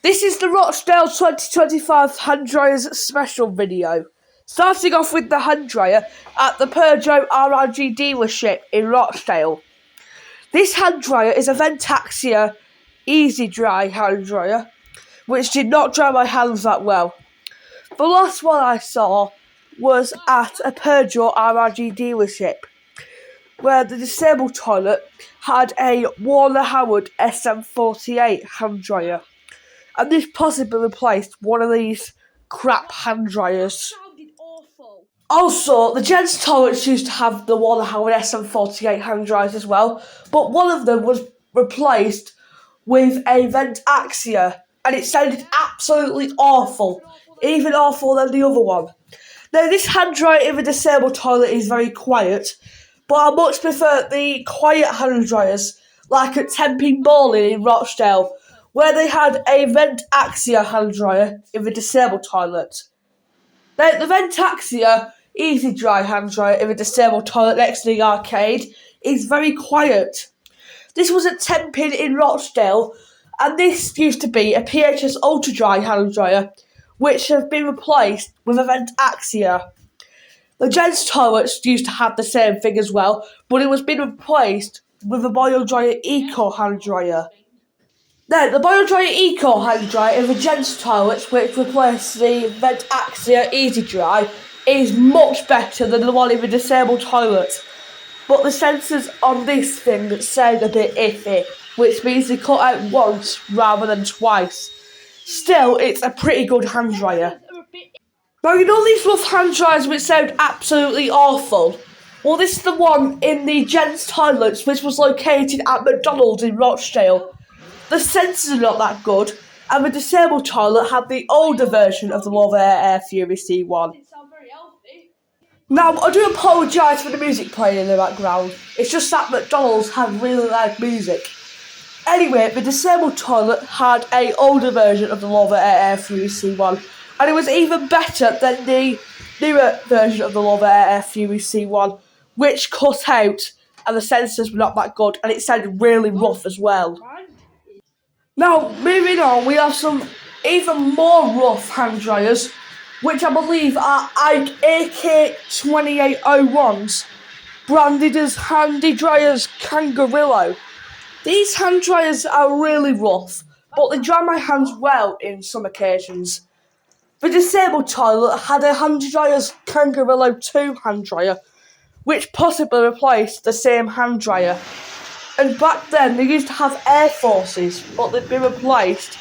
This is the Rochdale 2025 hand dryers special video. Starting off with the hand dryer at the Peugeot RRG dealership in Rochdale. This hand dryer is a Ventaxia Easy Dry hand dryer, which did not dry my hands that well. The last one I saw was at a Peugeot RRG dealership, where the disabled toilet had a Warner Howard SM48 hand dryer. And this possibly replaced one of these crap hand dryers. Also, the gents' toilets used to have the Warner Howard SM48 hand dryers as well, but one of them was replaced with a Ventaxia, and it sounded absolutely awful, even awful than the other one. Now, this hand dryer in the disabled toilet is very quiet, but I much prefer the quiet hand dryers, like at Tenpin Bowling in Rochdale, where they had a Ventaxia hand dryer in the disabled toilet. Now, the Ventaxia Easy Dry hand dryer in the disabled toilet next to the arcade is very quiet. This was at Tenpin in Rochdale, and this used to be a PHS Ultra Dry hand dryer, which has been replaced with a Ventaxia. The gents' toilets used to have the same thing as well, but it was being replaced with a BioDryer Eco hand dryer. Now, the BioDryer Eco hand dryer in the gents' toilets, which replaced the Ventaxia Easy Dry, is much better than the one in the disabled toilet. But the sensors on this thing sound a bit iffy, which means they cut out once rather than twice. Still, it's a pretty good hand dryer. Now, you know these rough hand dryers which sound absolutely awful? Well, this is the one in the gents' toilets, which was located at McDonald's in Rochdale. The sensors are not that good, and the disabled toilet had the older version of the Love Air Fury C1. Now, I do apologise for the music playing in the background. It's just that McDonald's had really loud music. Anyway, the disabled toilet had an older version of the Love Air Fury C1, and it was even better than the newer version of the Love Air Fury C1, which cut out, and the sensors were not that good, and it sounded really rough as well. Now, moving on, we have some even more rough hand dryers, which I believe are AK2801s, branded as Handy Dryers Kangarillo. These hand dryers are really rough, but they dry my hands well in some occasions. The disabled toilet had a Handy Dryers Kangarillo 2 hand dryer, which possibly replaced the same hand dryer. And back then, they used to have Air Forces, but they'd been replaced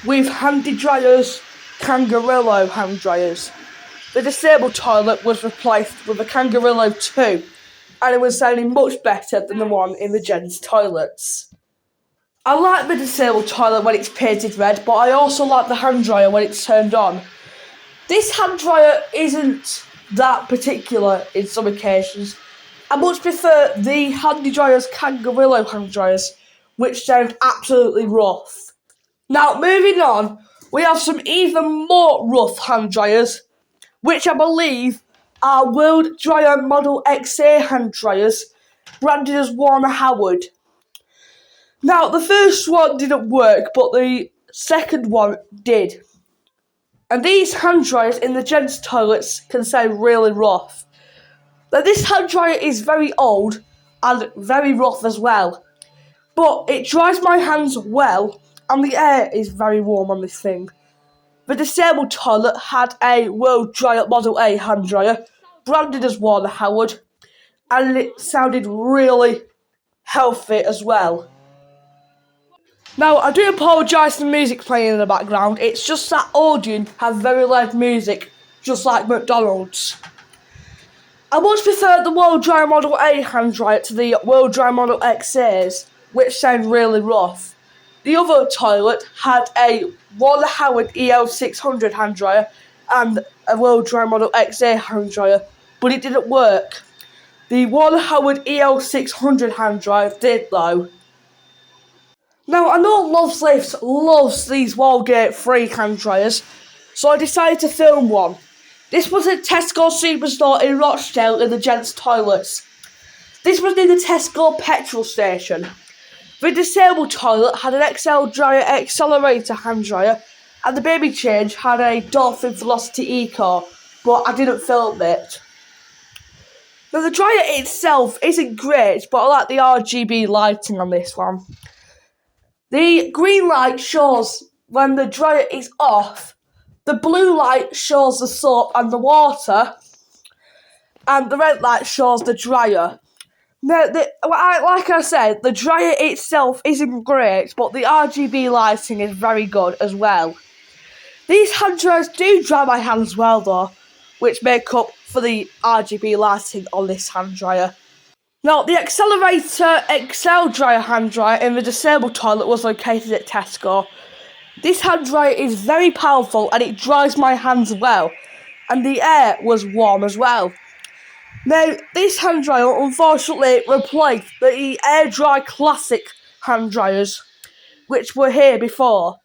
with Handy Dryers Kangarillo hand dryers. The disabled toilet was replaced with a Kangarillo 2, and it was sounding much better than the one in the gents' toilets. I like the disabled toilet when it's painted red, but I also like the hand dryer when it's turned on. This hand dryer isn't that particular in some occasions. I much prefer the Handy Dryers Kangarillo hand dryers, which sound absolutely rough. Now, moving on, we have some even more rough hand dryers, which I believe are World Dryer Model XA hand dryers, branded as Warner Howard. Now, the first one didn't work, but the second one did. And these hand dryers in the gents' toilets can sound really rough. Now, this hand dryer is very old and very rough as well, but it dries my hands well, and the air is very warm on this thing. The disabled toilet had a World Dryer Model A hand dryer, branded as Warner Howard, and it sounded really healthy as well. Now, I do apologise for the music playing in the background. It's just that Odeon have very loud music, just like McDonald's. I much prefer the World Dryer Model A hand dryer to the World Dryer Model XAs, which sound really rough. The other toilet had a Warner Howard EL600 hand dryer and a World Dryer Model XA hand dryer, but it didn't work. The Warner Howard EL600 hand dryer did though. Now, I know Lovelace loves these Walgate free hand dryers, so I decided to film one. This was at Tesco Superstore in Rochdale in the gents' toilets. This was near the Tesco petrol station. The disabled toilet had an XL dryer accelerator hand dryer, and the baby change had a Dolphin Velocity Eco, but I didn't film it. Now the dryer itself isn't great, but I like the RGB lighting on this one. The green light shows when the dryer is off, the blue light shows the soap and the water, and the red light shows the dryer. Now, like I said, the dryer itself isn't great, but the RGB lighting is very good as well. These hand dryers do dry my hands well though, which make up for the RGB lighting on this hand dryer. Now, the Accelerator XL dryer hand dryer in the disabled toilet was located at Tesco. This hand dryer is very powerful and it dries my hands well, and the air was warm as well. Now, this hand dryer unfortunately replaced the Air Dry Classic hand dryers, which were here before.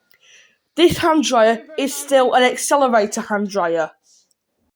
This hand dryer is still an Accelerator hand dryer.